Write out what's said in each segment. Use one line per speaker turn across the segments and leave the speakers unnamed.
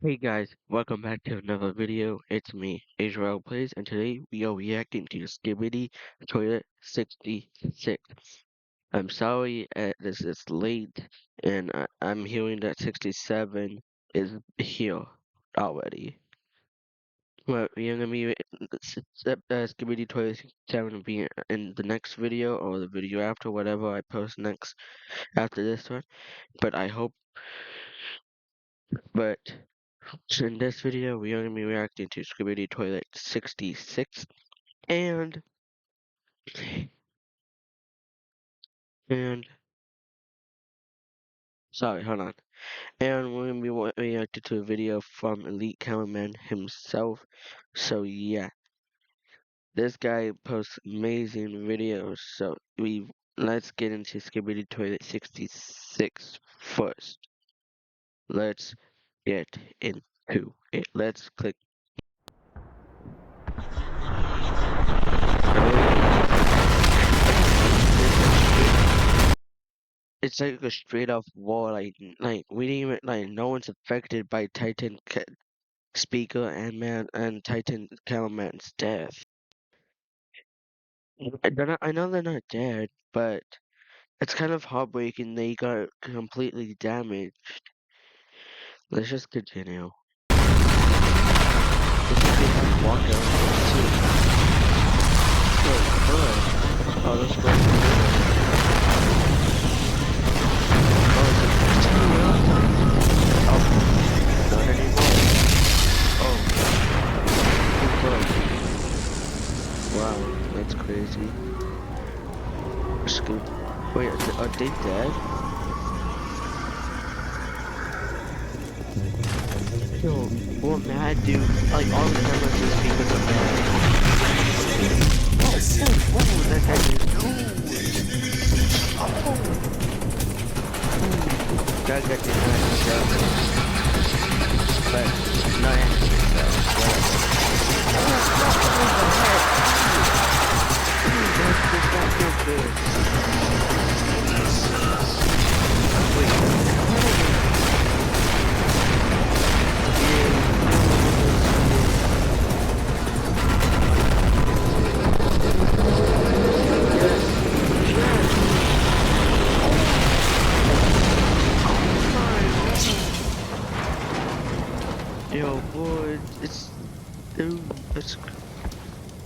Hey guys, welcome back to another video. It's me, Israellplayz, and today we are reacting to Skibidi Toilet 66. I'm sorry this is late, and I'm hearing that 67 is here already. Well, you're gonna be Skibidi Toilet 67 will be in the next video or the video after, whatever I post next after this one. But I hope, but So in this video, we are going to be reacting to Skibidi Toilet 66 and and sorry, hold on. And we're going to be reacting to a video from Elite Cameraman himself. So yeah, this guy posts amazing videos. So let's get into Skibidi Toilet 66 first. Let's get into it. Let's click. It's like a straight off war. Like we didn't even like no one's affected by Titan speaker and man and Titan cameraman's death. I know they're not dead, but it's kind of heartbreaking they got completely damaged. Let's just continue. Looks like they have walked out too. Oh, good. Oh, let's go. Oh, it's a oh, not anymore. Oh, wow, that's crazy. Scoop. Wait, are they dead? Yo, we're mad, dude. Like, all the cameras just because of that. Oh, that guy just. That guy did not deserve it. But, no, actually, so, That's not so good. Yo, boy, dude, it's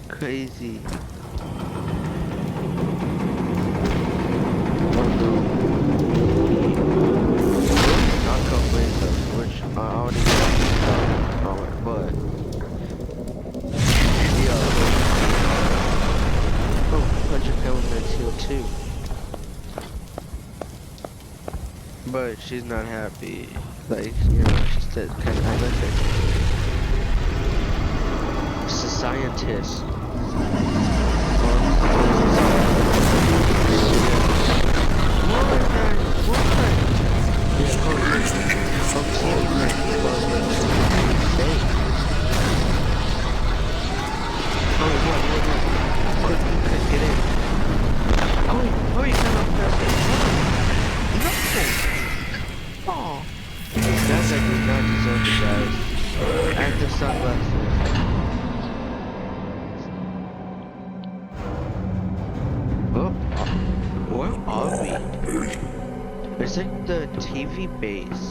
crazy. Oh no. Not complaints, which I already know, but yeah. Oh, 100 elements heal too. But she's not happy. Like, she said kind of horrific. She's a scientist. Guys, I do not deserve it, guys. And the sunglasses. Oh, where are we? It's like the TV base.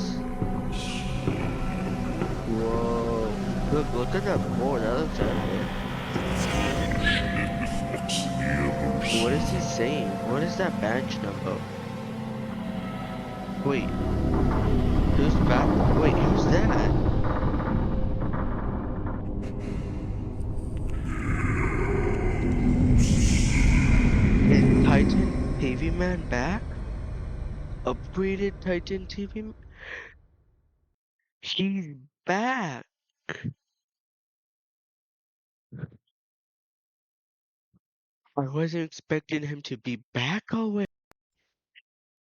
Whoa. Look at that board. That looks epic. What is he saying? What is that badge number? Wait. Who's back? Wait, who's that? Is Titan TV Man back? Upgraded Titan TV Man? He's back! I wasn't expecting him to be back already.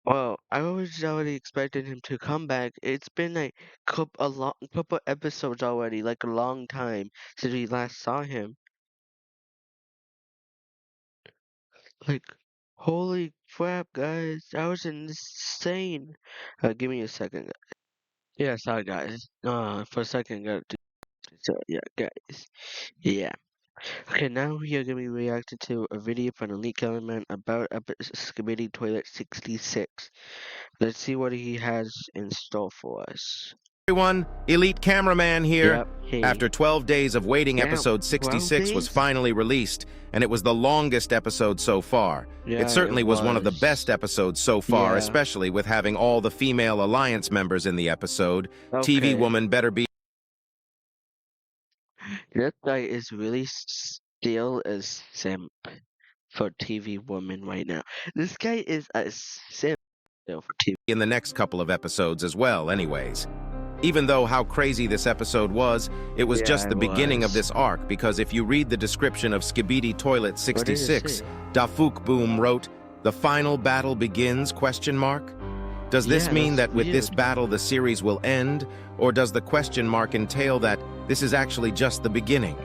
Well, I was already expecting him to come back. It's been like couple episodes already, like a long time since we last saw him. Like, holy crap, guys, that was insane. Give me a second. Yeah, sorry guys. For a second, got to. So yeah, guys. Yeah. Okay, now we are gonna be reacting to a video from the lead cameraman about Skibidi Toilet 66. Let's see what he has in store for us.
Everyone, Elite Cameraman here.
Yep. Hey.
After 12 days of waiting,
Damn.
episode
12
66 was
days?
finally released, and it was the longest episode so far. It
Yeah, it
certainly was one of the best
was.
episodes so far,
Yeah.
especially with having all the female Alliance members in the episode. TV
Okay.
woman better be
This guy is really still a simp for TV woman right now. This guy is a simp still for TV.
in the next couple of episodes as well, anyways. Even though how crazy this episode was, it was
Yeah,
just the
it
beginning of
was.
this arc, because if you read the description of Skibidi Toilet
What did it
66,
say?
Dafuk Boom wrote, "The final battle begins?" Does this
Yeah,
mean
that's
that with this
weird.
battle the series will end, or does the question mark entail that this is actually just the beginning?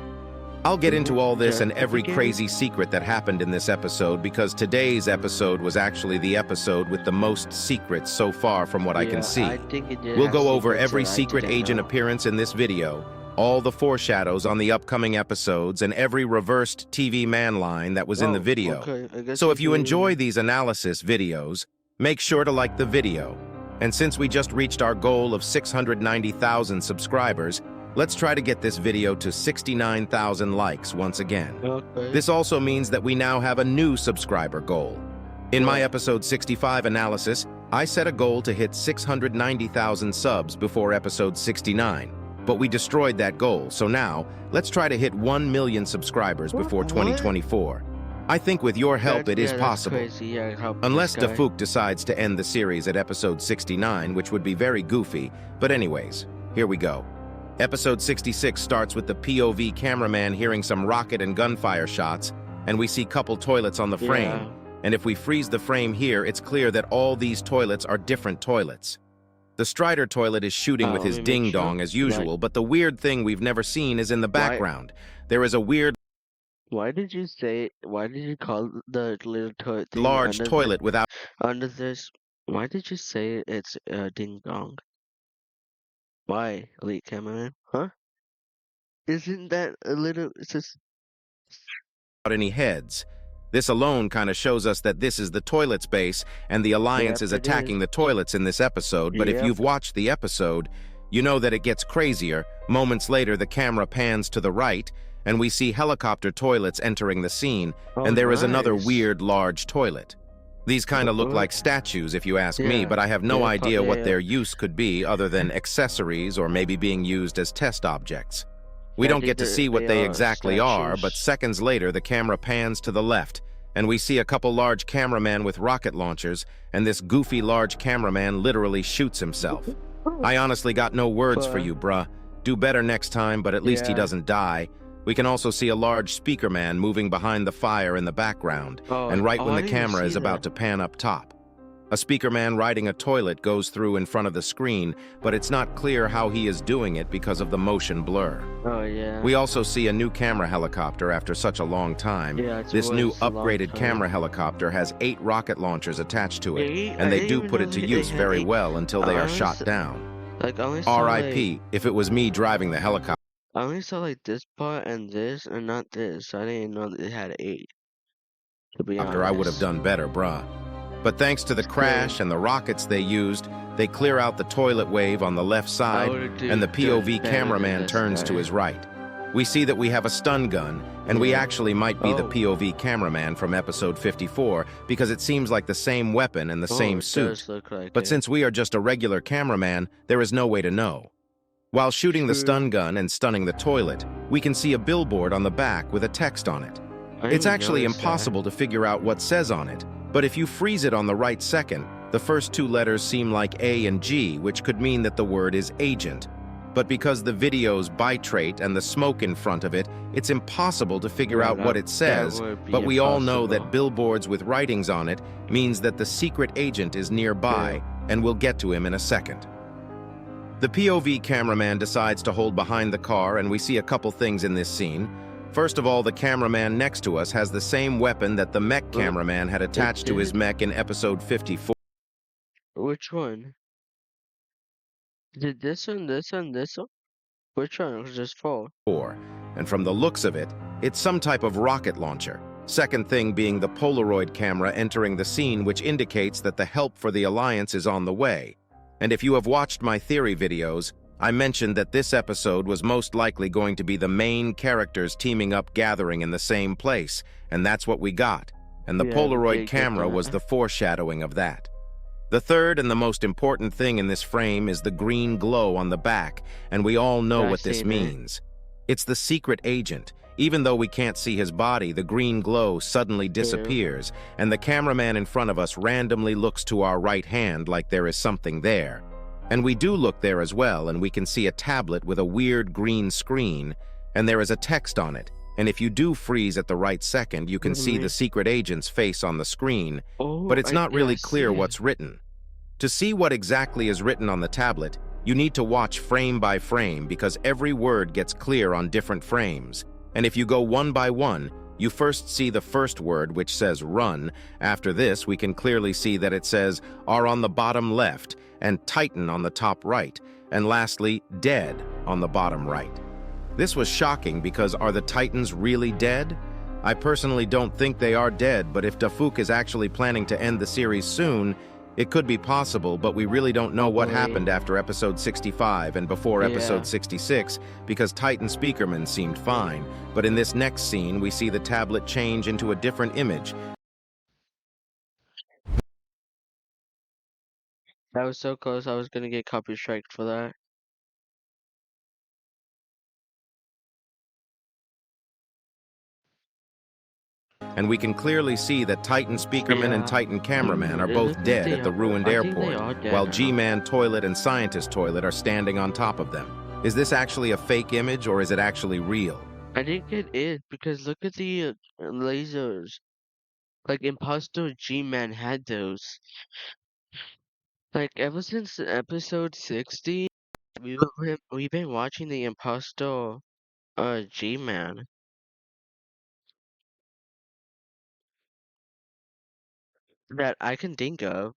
I'll get into all this
Just
and
the
every
beginning?
crazy secret that happened in this episode, because today's episode was actually the episode with the most secrets so far from what I can see.
I think it did
We'll
have
go over
secrets
every
that I
secret
didn't
agent
know.
appearance in this video, all the foreshadows on the upcoming episodes, and every reversed TV man line that was in the
Oh,
video.
okay. I guess
So
we
if you
can-
enjoy these analysis videos, make sure to like the video. And since we just reached our goal of 690,000 subscribers, let's try to get this video to 69,000 likes once again.
Okay.
This also means that we now have a new subscriber goal. In my
What?
episode 65 analysis, I set a goal to hit 690,000 subs before episode 69, but we destroyed that goal, so now let's try to hit 1 million subscribers before
What?
2024. I think with your help it is
That's
possible.
crazy. Yeah, help
Unless
this guy.
Dafuk decides to end the series at episode 69, which would be very goofy, but anyways, here we go. Episode 66 starts with the POV cameraman hearing some rocket and gunfire shots, and we see couple toilets on the frame.
Yeah.
And if we freeze the frame here, it's clear that all these toilets are different toilets. The Strider toilet is shooting with his
let me make
ding-dong
sure.
as usual, but the weird thing we've never seen is in the background. There is a weird
Why did you call the little toilet thing
large
under
toilet without
under this? Why did you say it's ding dong? Why, elite cameraman? Huh? Isn't that a little? It's just
any heads. This alone kind of shows us that this is the toilet's base, and the Alliance
Yep,
is
it
attacking
is.
the toilets in this episode, but if
Yep.
you've watched the episode, you know that it gets crazier. Moments later, the camera pans to the right, and we see helicopter toilets entering the scene,
Oh,
and there is another
nice.
weird large toilet. These kind of look
Uh-huh.
like statues if you ask me,
Yeah.
but I have no
Yeah,
idea what
yeah.
their use could be other than accessories or maybe being used as test objects. We
Yeah,
don't get to see what they
are
exactly are, but
statues.
seconds later the camera pans to the left, and we see a couple large cameramen with rocket launchers, and this goofy large cameraman literally shoots himself. I honestly got no words for you, bruh. Do better next time, but at least he
Yeah.
doesn't die. We can also see a large speaker man moving behind the fire in the background,
Oh,
and right when
I
the
didn't
camera
see
is about
that.
to pan up top. A speaker man riding a toilet goes through in front of the screen, but it's not clear how he is doing it because of the motion blur.
Oh yeah.
We also see a new camera helicopter after such a long time.
Yeah,
This new
was a long
upgraded
time.
camera helicopter has 8 rocket launchers attached to it,
Yeah,
and
I
they
didn't
do
even
put
know
it to
they
use
had
very
8.
well until they
I
are
only
shot
saw-
down.
Like I only saw
RIP, if it was me driving the helicopter.
I only saw like this part and this and not this. I didn't know that it had 8. To be honest.
I would have done better, bruh. But thanks to the crash and the rockets they used, they clear out the toilet wave on the left side, and the POV cameraman turns to his right. We see that we have a stun gun, and we
Yeah.
actually might be the
Oh.
POV cameraman from episode 54, because it seems like the same weapon and the same
it
suit.
does look like
But
it.
since we are just a regular cameraman, there is no way to know. While shooting the
True.
stun gun and stunning the toilet, we can see a billboard on the back with a text on it.
I
It's
didn't
actually
notice that.
impossible to figure out what says on it, but if you freeze it on the right second, the first 2 letters seem like A and G, which could mean that the word is agent. But because the video's bitrate and the smoke in front of it, it's impossible to figure
Yeah,
out what
that-
it says,
that would be
but we all know
impossible.
that billboards with writings on it means that the secret agent is nearby, and we'll get to him in a second. The POV cameraman decides to hold behind the car, and we see a couple things in this scene. First of all, the cameraman next to us has the same weapon that the mech cameraman had attached to his mech in episode 54.
Which one? Did this one? Which one was just full?
And from the looks of it, it's some type of rocket launcher. Second thing being the Polaroid camera entering the scene, which indicates that the help for the Alliance is on the way. And if you have watched my theory videos, I mentioned that this episode was most likely going to be the main characters teaming up gathering in the same place, and that's what we got. And the
Yeah, we
Polaroid
did get
camera was
that.
the foreshadowing of that. The third and the most important thing in this frame is the green glow on the back, and we all know
Yeah, I
what this
seen it.
means. It's the secret agent. Even though we can't see his body, the green glow suddenly disappears, and the cameraman in front of us randomly looks to our right hand like there is something there. And we do look there as well, and we can see a tablet with a weird green screen, and there is a text on it. And if you do freeze at the right second, you can see the secret agent's face on the screen,
Oh,
but it's not really
yeah, I
clear
see it.
what's written. To see what exactly is written on the tablet, you need to watch frame by frame because every word gets clear on different frames. And if you go one by one, you first see the first word, which says run. After this, we can clearly see that it says are on the bottom left and Titan on the top right, and lastly, dead on the bottom right. This was shocking because are the Titans really dead? I personally don't think they are dead, but if Dafuk is actually planning to end the series soon, it could be possible, but we really don't know what happened after episode 65 and before episode 66 because Titan Speakerman seemed fine. But in this next scene, we see the tablet change into a different image.
That was so close, I was gonna get copy striked for that.
And we can clearly see that Titan Speakerman and
Yeah.
Titan Cameraman are
It
both
looks like
dead
they
at the
are.
ruined
I think they
airport,
are dead
while
now.
G-Man Toilet and Scientist Toilet are standing on top of them. Is this actually a fake image or is it actually real?
I think it is because look at the lasers. Like Imposter G-Man had those. Like ever since episode 60, we've been watching the Imposter G-Man that I can think of.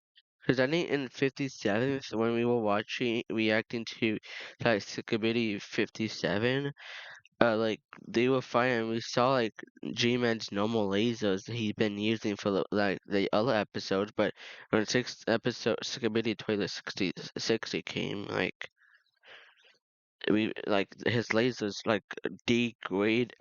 Cause I think in 57, when we were watching, reacting to like Skibidi 57, like they were fighting. We saw like G-Man's normal lasers that he's been using for like the other episodes, but when sixth episode Skibidi Toilet 60 came, like we like his lasers like degraded,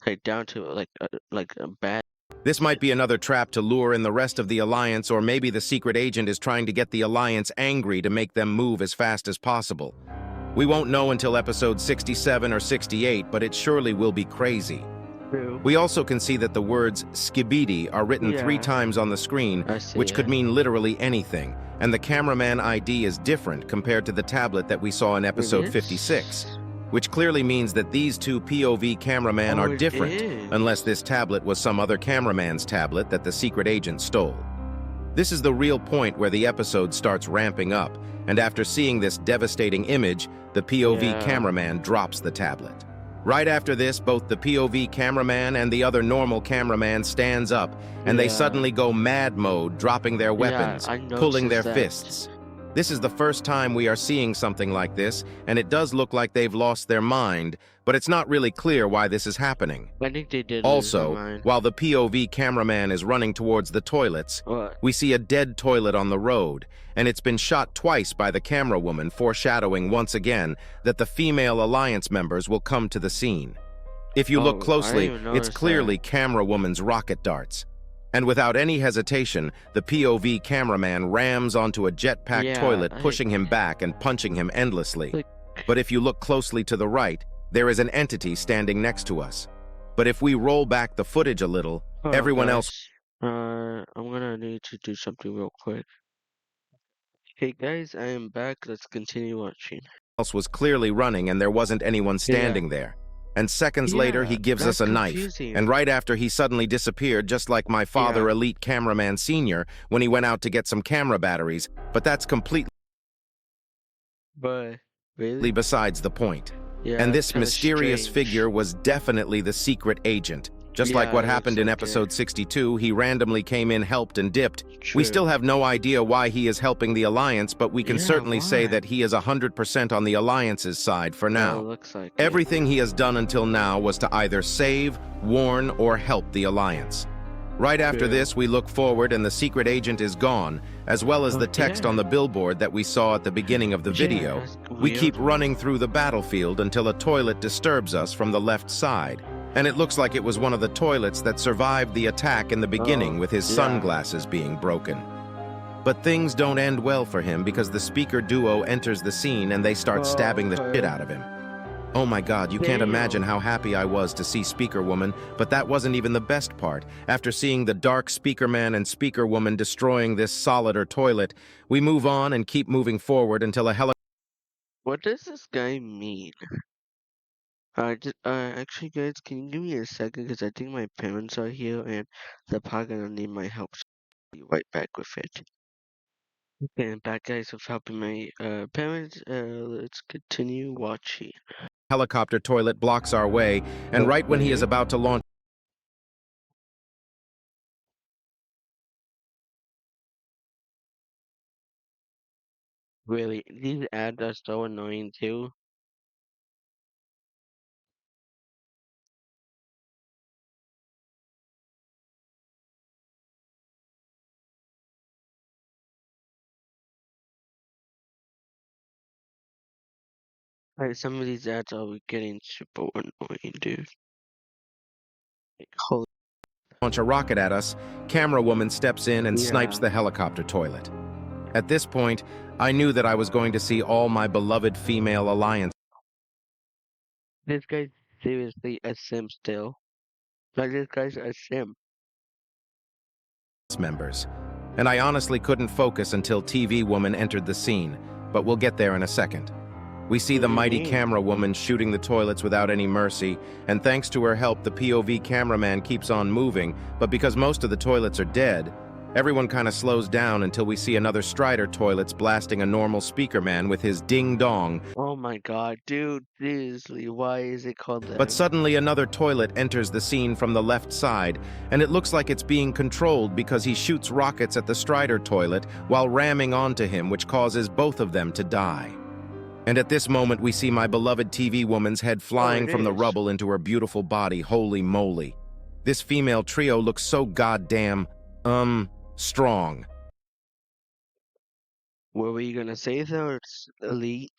like down to like a bad.
This might be another trap to lure in the rest of the Alliance, or maybe the secret agent is trying to get the Alliance angry to make them move as fast as possible. We won't know until episode 67 or 68, but it surely will be crazy.
True.
We also can see that the words Skibidi are written 3
Yeah.
times on the screen,
I see
which could
it.
mean literally anything, and the cameraman ID is different compared to the tablet that we saw in episode
It
56,
is?
which clearly means that these two POV cameramen
Oh,
are
it
different,
is.
unless this tablet was some other cameraman's tablet that the secret agent stole. This is the real point where the episode starts ramping up, and after seeing this devastating image, the POV
Yeah.
cameraman drops the tablet. Right after this, both the POV cameraman and the other normal cameraman stands up, and they
Yeah.
suddenly go mad mode, dropping their weapons,
I
pulling their
noticed that.
fists. This is the first time we are seeing something like this, and it does look like they've lost their mind, but it's not really clear why this is happening.
I think they did lose
Also,
their mind.
while the POV cameraman is running towards the toilets,
What?
we see a dead toilet on the road, and it's been shot twice by the camera woman, foreshadowing once again that the female Alliance members will come to the scene. If you
Oh,
look
I
closely,
didn't even
it's
notice
clearly
that.
camera woman's rocket darts. And without any hesitation, the POV cameraman rams onto a jetpack
Yeah,
toilet, pushing him back and punching him endlessly.
Like-
But if you look closely to the right, there is an entity standing next to us. But if we roll back the footage a little,
Hold on,
everyone else
guys. I'm gonna need to do something real quick. Hey guys, I am back. Let's continue watching.
was clearly running and there wasn't anyone standing there. And seconds later, he gives us a
that's
knife.
confusing.
And right after, he suddenly disappeared, just like my father,
Yeah.
Elite Cameraman Sr., when he went out to get some camera batteries. But that's completely
But really,
besides the point.
yeah,
And
that's
this
kinda
mysterious
strange.
figure was definitely the secret agent. Just like
Yeah,
what
it's
happened in
okay.
episode 62, he randomly came in, helped, and dipped. We
True.
still have no idea why he is helping the Alliance, but we can
Yeah,
certainly say
why?
that he is 100% on the Alliance's side for
Well,
now.
looks like it.
Everything he has done until now was to either save, warn, or help the Alliance. Right after
True.
this, we look forward and the secret agent is gone, as well as
Oh,
the text
yeah.
on the billboard that we saw at the beginning of the
Yeah,
video.
that's
We keep
weird.
running through the battlefield until a toilet disturbs us from the left side. And it looks like it was one of the toilets that survived the attack in the beginning
Oh,
with his
yeah.
sunglasses being broken. But things don't end well for him because the speaker duo enters the scene and they start
Oh,
stabbing the shit
okay.
out of him. Oh my God, you can't imagine
Damn.
how happy I was to see Speaker Woman, but that wasn't even the best part. After seeing the dark Speaker Man and Speaker Woman destroying this solid toilet, we move on and keep moving forward until a helicopter
What does this guy mean? Actually, guys, can you give me a second? Because I think my parents are here and they're probably gonna need my help. So I'll be right back with it. Okay, I'm back, guys, with helping my parents. Let's continue watching.
toilet blocks our way, and right when he is
Okay.
about to launch,
Really, these ads are so annoying too. Like, some of these ads are getting super annoying, dude. Like, holy,
a rocket at us, Camera Woman steps in and snipes
yeah.
the helicopter toilet. At this point, I knew that I was going to see all my beloved female Alliance
This guy's seriously a sim still. Like, this guy's a sim.
members. And I honestly couldn't focus until TV Woman entered the scene, but we'll get there in a second. We see
What
the
do you
mighty
mean?
camera woman shooting the toilets without any mercy, and thanks to her help, the POV cameraman keeps on moving, but because most of the toilets are dead, everyone kind of slows down until we see another Strider toilets blasting a normal speaker man with his ding-dong.
Oh my god, dude, seriously, why is it called
But
that?
suddenly another toilet enters the scene from the left side, and it looks like it's being controlled because he shoots rockets at the Strider toilet while ramming onto him, which causes both of them to die. And at this moment, we see my beloved TV woman's head
Oh,
flying
it
from the
is.
rubble into her beautiful body. Holy moly. This female trio looks so goddamn, strong.
What were you gonna say though? It's elite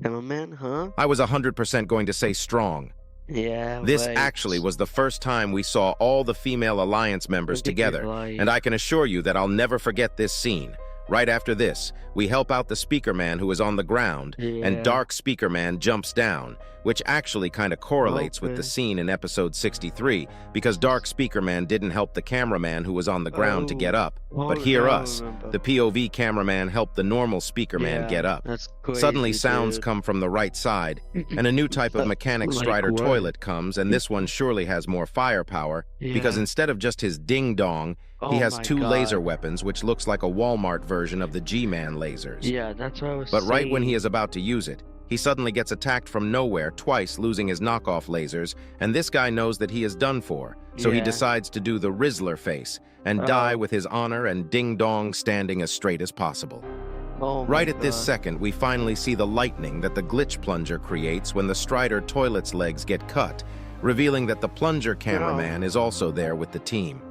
cameraman, huh?
I was 100% going to say strong.
Yeah,
This
right.
actually was the first time we saw all the female Alliance members
Look at you
together, and
lying.
I can assure you that I'll never forget this scene. Right after this, we help out the Speaker Man who is on the ground, and
Yeah.
Dark Speaker Man jumps down, which actually kind of correlates with the
Okay.
scene in episode 63, because Dark Speaker Man didn't help the cameraman who was on the ground to get
Oh.
up.
Oh,
But here
now I
us,
remember.
the POV cameraman helped the normal Speaker Man
Yeah,
get up.
that's crazy,
Suddenly sounds
dude.
come from the right side, and a new type of mechanic
Like
Strider
what?
toilet comes, and this one surely has more firepower, because
Yeah.
instead of just his ding-dong, he
Oh
has
my
two laser
god.
weapons, which looks like a Walmart version of the G-Man lasers.
Yeah, that's what I was
But right when he
saying.
is about to use it, he suddenly gets attacked from nowhere, twice losing his knockoff lasers, and this guy knows that he is done for, so he
Yeah.
decides to do the Rizzler face, and die
Oh.
with his honor and ding-dong standing as straight as possible.
Oh
Right
my
at this
god.
second, we finally see the lightning that the glitch plunger creates when the Strider toilet's legs get cut, revealing that the plunger cameraman is also there with the team.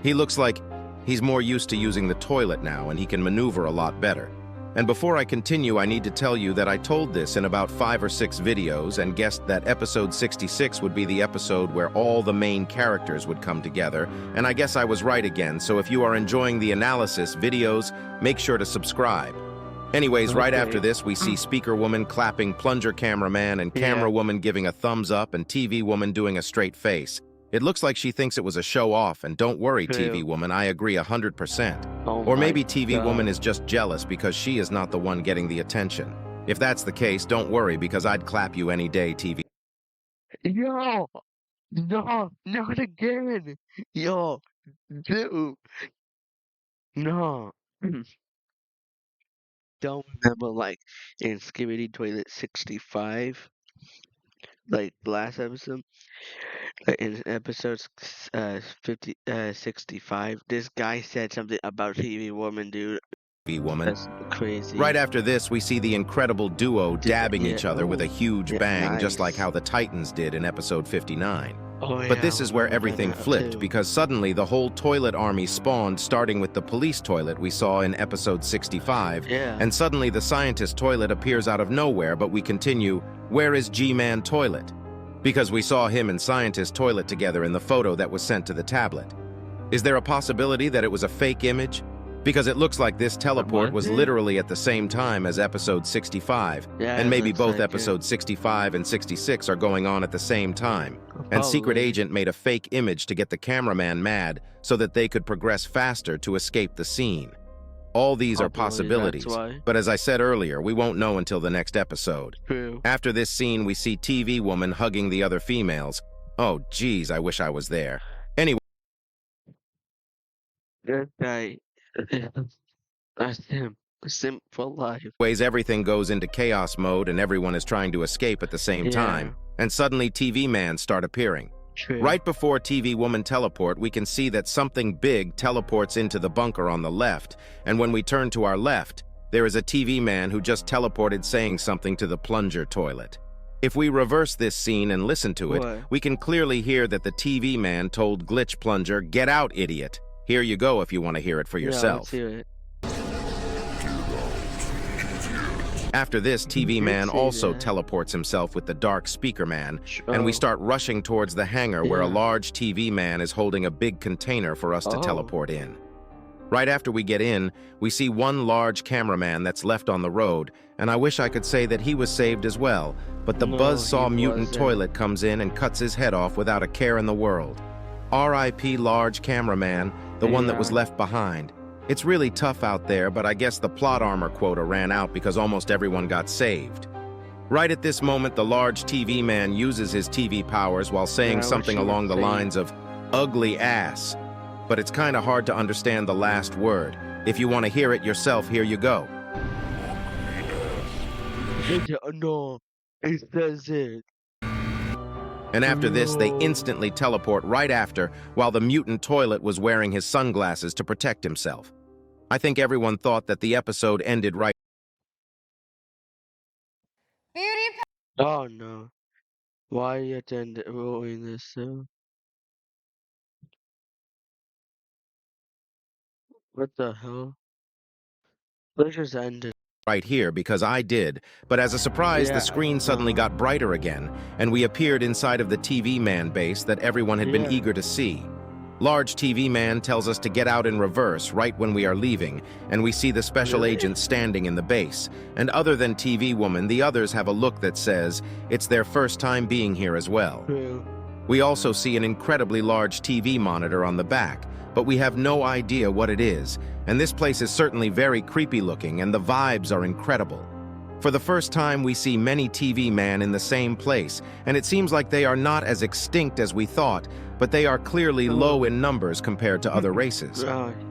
He looks like he's more used to using the toilet now and he can maneuver a lot better. And before I continue, I need to tell you that I told this in about 5 or 6 videos and guessed that episode 66 would be the episode where all the main characters would come together, and I guess I was right again, so if you are enjoying the analysis videos, make sure to subscribe. Anyways, right after
Okay.
this, we see Speaker Woman clapping Plunger Cameraman and Camera
Yeah.
Woman giving a thumbs up and TV Woman doing a straight face. It looks like she thinks it was a show off, and don't worry, TV
True.
Woman, I agree 100%.
Oh
Or
my
maybe TV Woman
god.
is just jealous because she is not the one getting the attention. If that's the case, don't worry because I'd clap you any day, TV.
Yo! No! Not again! Yo! Dude! No! Don't remember like in Skibidi Toilet 65 like last episode, like in episode 65, this guy said something about TV woman, dude.
Woman.
That's crazy.
Right after this, we see the incredible duo dabbing
Yeah.
each other with a
Oh,
huge
yeah.
bang, just like
Nice.
how the Titans did in episode 59.
Oh
But
yeah, I
this is where
remember
everything
that
flipped,
too.
because suddenly the whole toilet army spawned, starting with the police toilet we saw in episode 65,
Yeah.
and suddenly the scientist toilet appears out of nowhere, but we continue, where is G-Man toilet? Because we saw him and scientist toilet together in the photo that was sent to the tablet. Is there a possibility that it was a fake image? Because it looks like this teleport was literally at the same time as episode 65,
Yeah,
and
it
maybe
looks
both
like
episodes 65 and 66 are going on at the same time. And Secret
Probably.
Agent made a fake image to get the cameraman mad so that they could progress faster to escape the scene. All these are
Probably,
possibilities,
that's why.
but as I said earlier, we won't know until the next episode.
True.
After this scene, we see TV woman hugging the other females. Oh, geez, I wish I was there. Anyway,
That guy. That's him. Simp for life.
everything goes into chaos mode and everyone is trying to escape at the same time. And suddenly TV man start appearing.
True.
Right before TV woman teleport, we can see that something big teleports into the bunker on the left, and when we turn to our left, there is a TV man who just teleported saying something to the plunger toilet. If we reverse this scene and listen to it,
What?
we can clearly hear that the TV man told Glitch Plunger, "Get out, idiot." Here you go if you want to hear it for
Yeah,
yourself.
let's hear it.
After this, TV
did
man
say
also
that.
teleports himself with the dark speaker man, and we start rushing towards the hangar where a
Yeah.
large TV man is holding a big container for us to
Oh.
teleport in. Right after we get in, we see one large cameraman that's left on the road, and I wish I could say that he was saved as well, but the
No,
buzzsaw
he
mutant
wasn't.
toilet comes in and cuts his head off without a care in the world. R.I.P. large cameraman, the one that was
Yeah.
left behind. It's really tough out there, but I guess the plot armor quota ran out because almost everyone got saved. Right at this moment, the large TV man uses his TV powers while saying
Yeah, I wish
something
he would
along the
say it.
lines of, "ugly ass." But it's kind of hard to understand the last word. If you want to hear it yourself, here you go.
No, it says it.
And after this, they
No.
instantly teleport right after, while the mutant toilet was wearing his sunglasses to protect himself. I think everyone thought that the episode ended right.
Oh no. Why you have to end it ruin this though? What the hell? Let's just end it.
Right here because I did, but as a surprise, the screen suddenly got brighter again, and we appeared inside of the TV man base that everyone had been
Yeah.
eager to see. Large TV man tells us to get out in reverse right when we are leaving, and we see the special
Really?
agent standing in the base. And other than TV woman, the others have a look that says it's their first time being here as well.
True.
We also see an incredibly large TV monitor on the back, but we have no idea what it is, and this place is certainly very creepy looking and the vibes are incredible. For the first time, we see many TV man in the same place, and it seems like they are not as extinct as we thought, but they are clearly low in numbers compared to other races.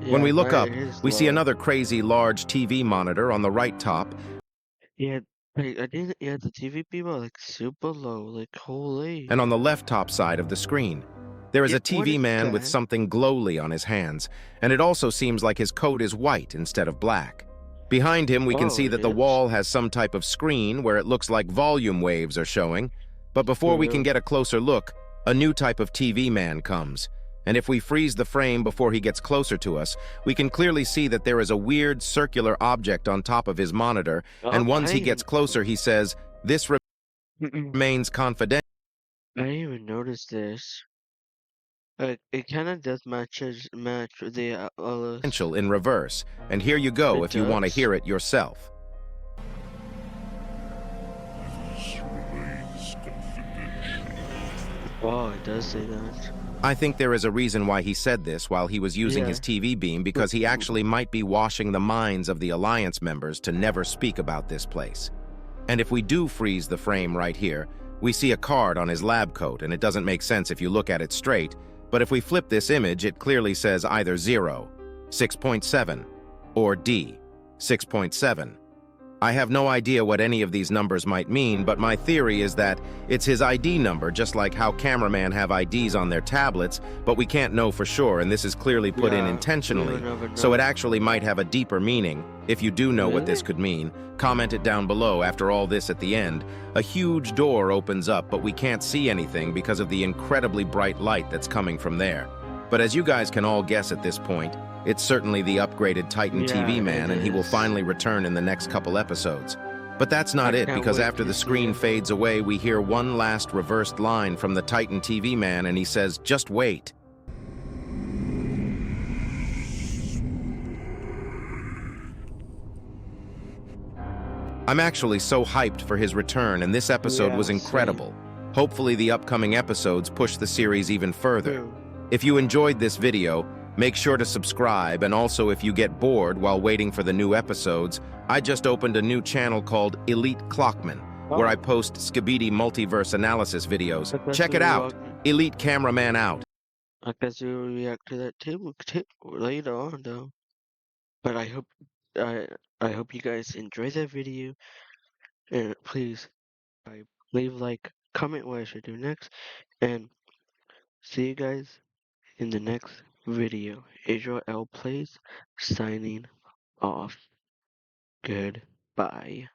When we look up, we see another crazy large TV monitor on the right top.
Yeah, I think the TV people are like super low, like holy.
And on the left top side of the screen, there is
Yeah,
a
what
TV
is
man with
that?
something glowly on his hands, and it also seems like his coat is white instead of black. Behind him, we can
Oh,
see that the
yes.
wall has some type of screen where it looks like volume waves are showing. But before we can get a closer look, a new type of TV man comes. And if we freeze the frame before he gets closer to us, we can clearly see that there is a weird circular object on top of his monitor, and once he gets closer, he says, "This remains confidential."
I didn't even notice this. Like it kind of does match the others.
In reverse, and here you go
It
if you want to
does.
hear it yourself.
Oh, it does say that.
I think there is a reason why he said this while he was using
Yeah.
his TV beam, because he actually might be washing the minds of the Alliance members to never speak about this place. And if we do freeze the frame right here, we see a card on his lab coat, and it doesn't make sense if you look at it straight, but if we flip this image, it clearly says either 0, 6.7, or D, 6.7. I have no idea what any of these numbers might mean, but my theory is that it's his ID number, just like how cameramen have IDs on their tablets, but we can't know for sure, and this is clearly put in
Yeah, we'll
intentionally,
never
so it
know.
actually might have a deeper meaning. If you do know what this
Really?
could mean, comment it down below. After all this at the end, a huge door opens up, but we can't see anything because of the incredibly bright light that's coming from there. But as you guys can all guess at this point, it's certainly the upgraded Titan
Yeah,
TV
it
man, and he will
is.
finally return in the next couple episodes. But that's
I
not it,
can't
because
wait
after
to
the
see
screen
him.
fades away, we hear one last reversed line from the Titan TV man, and he says, "Just wait." I'm actually so hyped for his return, and this episode was
Yeah, same.
incredible. Hopefully the upcoming episodes push the series even further.
True.
If you enjoyed this video, make sure to subscribe, and also if you get bored while waiting for the new episodes, I just opened a new channel called Elite Clockman, where I
Oh,
post Skibidi multiverse analysis videos.
I guess
Check it
we'll
out.
react.
Elite Cameraman out.
I guess we'll react to that too later on, though. But I I hope you guys enjoy that video, and please leave a like, comment what I should do next, and see you guys in the next video. Israel Plays signing off. Goodbye.